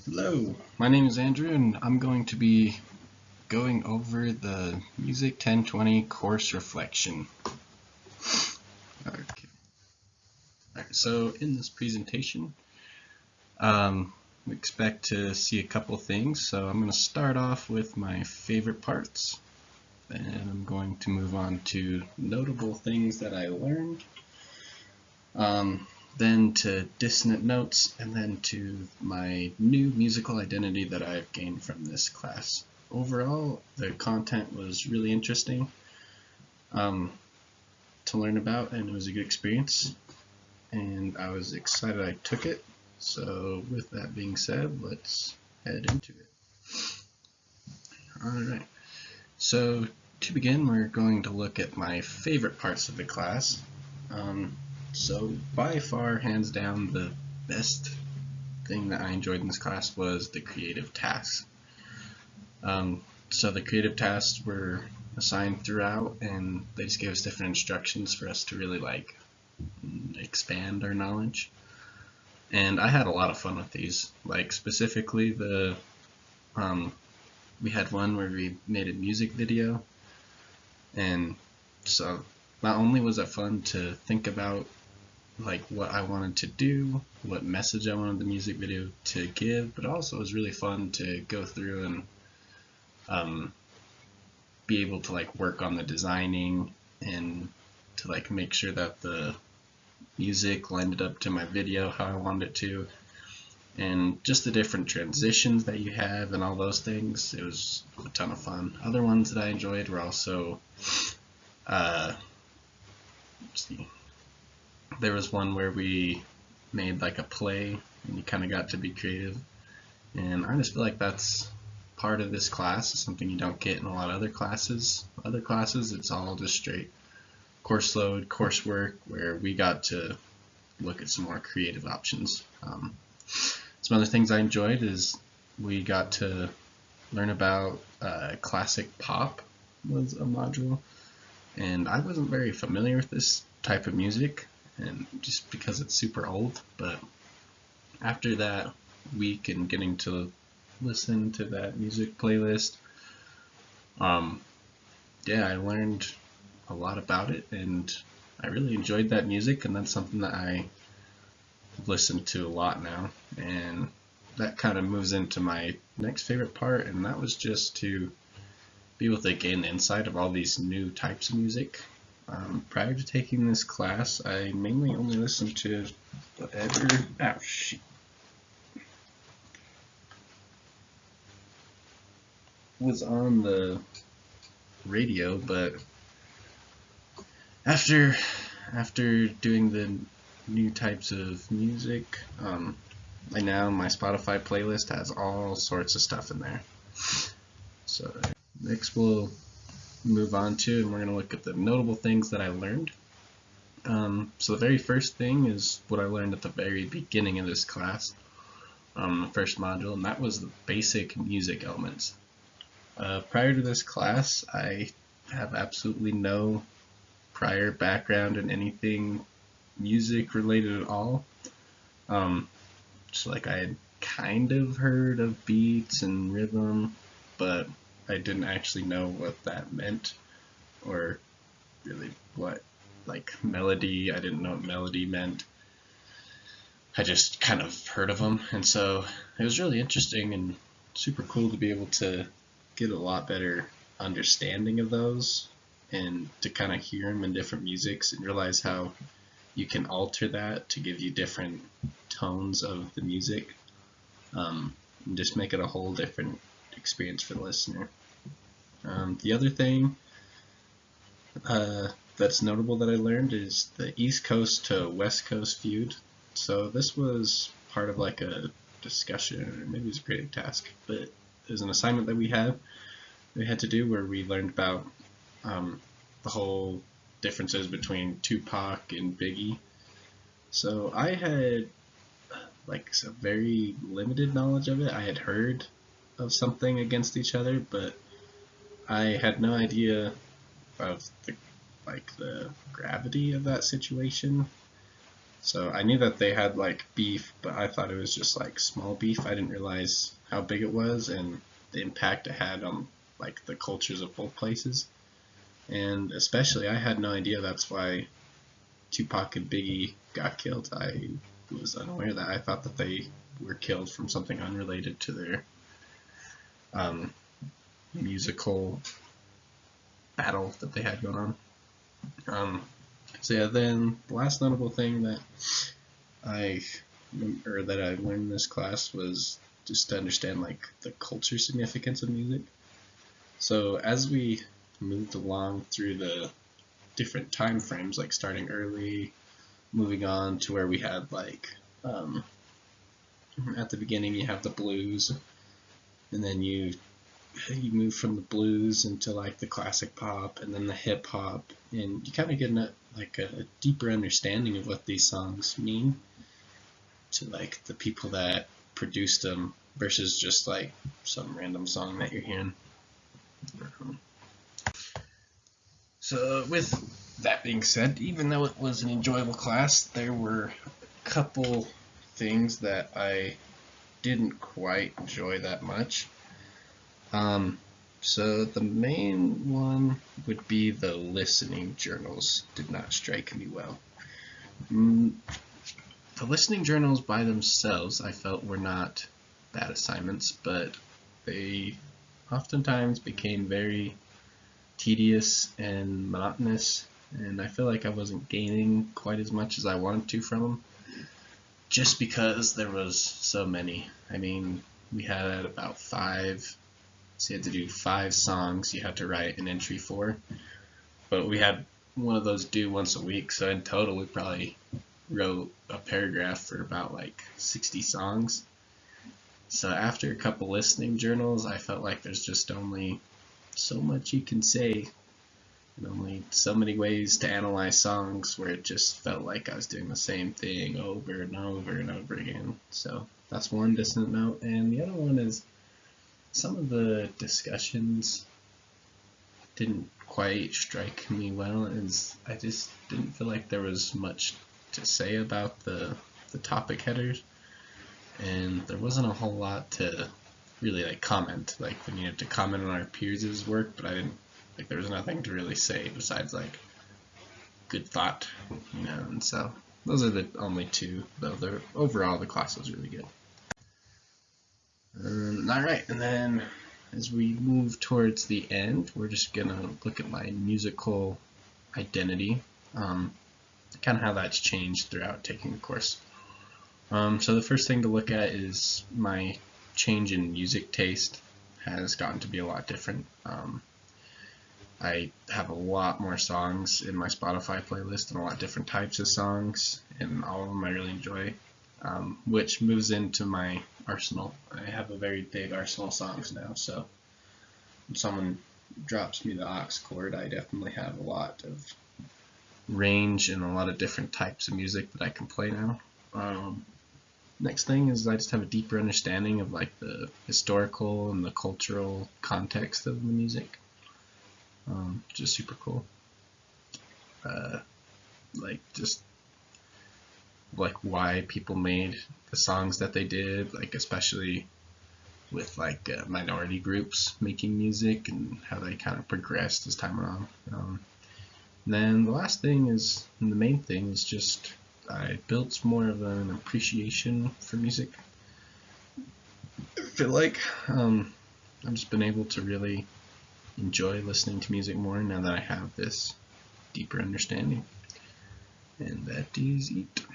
Hello, my name is Andrew and I'm going to be going over the Music 1020 course reflection. Okay. Alright, so in this presentation, we expect to see a couple things. So I'm going to start off with my favorite parts, and I'm going to move on to notable things that I learned, then to dissonant notes, and then to my new musical identity that I've gained from this class. Overall, the content was really interesting to learn about, and it was a good experience, and I was excited I took it. So with that being said, let's head into it. Alright, so to begin, we're going to look at my favorite parts of the class. So by far, hands down, the best thing that I enjoyed in this class was the creative tasks. So the creative tasks were assigned throughout, and they just gave us different instructions for us to really expand our knowledge. And I had a lot of fun with these. Like specifically, we had one where we made a music video, and so not only was it fun to think about like what I wanted to do, what message I wanted the music video to give, but also it was really fun to go through and be able to work on the designing and to make sure that the music lined up to my video how I wanted it to, and just the different transitions that you have and all those things. It was a ton of fun. Other ones that I enjoyed were also let's see, there was one where we made a play and you kind of got to be creative, and I just feel like that's part of this class. It's something you don't get in a lot of other classes. It's all just straight course load, coursework, where we got to look at some more creative options. Some other things I enjoyed is we got to learn about classic pop was a module, and I wasn't very familiar with this type of music, and just because it's super old. But after that week and getting to listen to that music playlist, yeah, I learned a lot about it, and I really enjoyed that music, and that's something that I listen to a lot now. And that kind of moves into my next favorite part, and that was just to be able to gain the insight of all these new types of music. Prior to taking this class, I mainly only listened to whatever was on the radio, but after doing the new types of music, now my Spotify playlist has all sorts of stuff in there. So next we'll move on to, and we're going to look at the notable things that I learned. So the very first thing is what I learned at the very beginning of this class, the first module, and that was the basic music elements. Prior to this class, I have absolutely no prior background in anything music related at all. So I had kind of heard of beats and rhythm, but I didn't actually know what that meant, or really what melody. I didn't know what melody meant. I just kind of heard of them, and so it was really interesting and super cool to be able to get a lot better understanding of those, and to kind of hear them in different musics and realize how you can alter that to give you different tones of the music, and just make it a whole different experience for the listener. The other thing that's notable that I learned is the East Coast to West Coast feud. So this was part of a discussion, or maybe it was a creative task, but it was an assignment that we had to do, where we learned about the whole differences between Tupac and Biggie. So I had a very limited knowledge of it. I had heard of something against each other, but I had no idea of the gravity of that situation. So I knew that they had like beef, but I thought it was just like small beef. I didn't realize how big it was and the impact it had on like the cultures of both places. And especially, I had no idea that's why Tupac and Biggie got killed. I was unaware of that. I thought that they were killed from something unrelated to their um, musical battle that they had going on. So yeah, then the last notable thing that I that I learned in this class was just to understand like the culture significance of music. So as we moved along through the different time frames, like starting early, moving on to where we had like at the beginning you have the blues, and then you move from the blues into like the classic pop and then the hip hop, and you kind of get a deeper understanding of what these songs mean to like the people that produced them versus just like some random song that you're hearing. So with that being said, even though it was an enjoyable class, there were a couple things that I didn't quite enjoy that much. So the main one would be the listening journals did not strike me well. The listening journals by themselves I felt were not bad assignments, but they oftentimes became very tedious and monotonous, and I feel like I wasn't gaining quite as much as I wanted to from them, just because there was so many. I mean, we had about 5, so you had to do 5 songs you had to write an entry for, but we had one of those due once a week, so in total we probably wrote a paragraph for about like 60 songs. So after a couple listening journals, I felt like there's just only so much you can say and only so many ways to analyze songs, where it just felt like I was doing the same thing over and over and over again. So that's one dissonant note. And the other one is some of the discussions didn't quite strike me well, as I just didn't feel like there was much to say about the topic headers, and there wasn't a whole lot to really like comment. Like we needed to comment on our peers' work, but I didn't like there was nothing to really say besides like good thought, and so those are the only two, though overall the class was really good. Alright, and then as we move towards the end, we're just gonna look at my musical identity, kind of how that's changed throughout taking the course. So the first thing to look at is my change in music taste has gotten to be a lot different. I have a lot more songs in my Spotify playlist and a lot of different types of songs, and all of them I really enjoy, which moves into my arsenal. I have a very big arsenal of songs now, so when someone drops me the aux chord, I definitely have a lot of range and a lot of different types of music that I can play now. Next thing is I just have a deeper understanding of like the historical and the cultural context of the music, which is super cool. Like just like why people made the songs that they did, like especially with like minority groups making music and how they kind of progressed as time went on. And then the last thing is, and the main thing is just I built more of an appreciation for music. I feel like I've just been able to really enjoy listening to music more now that I have this deeper understanding. And that is it.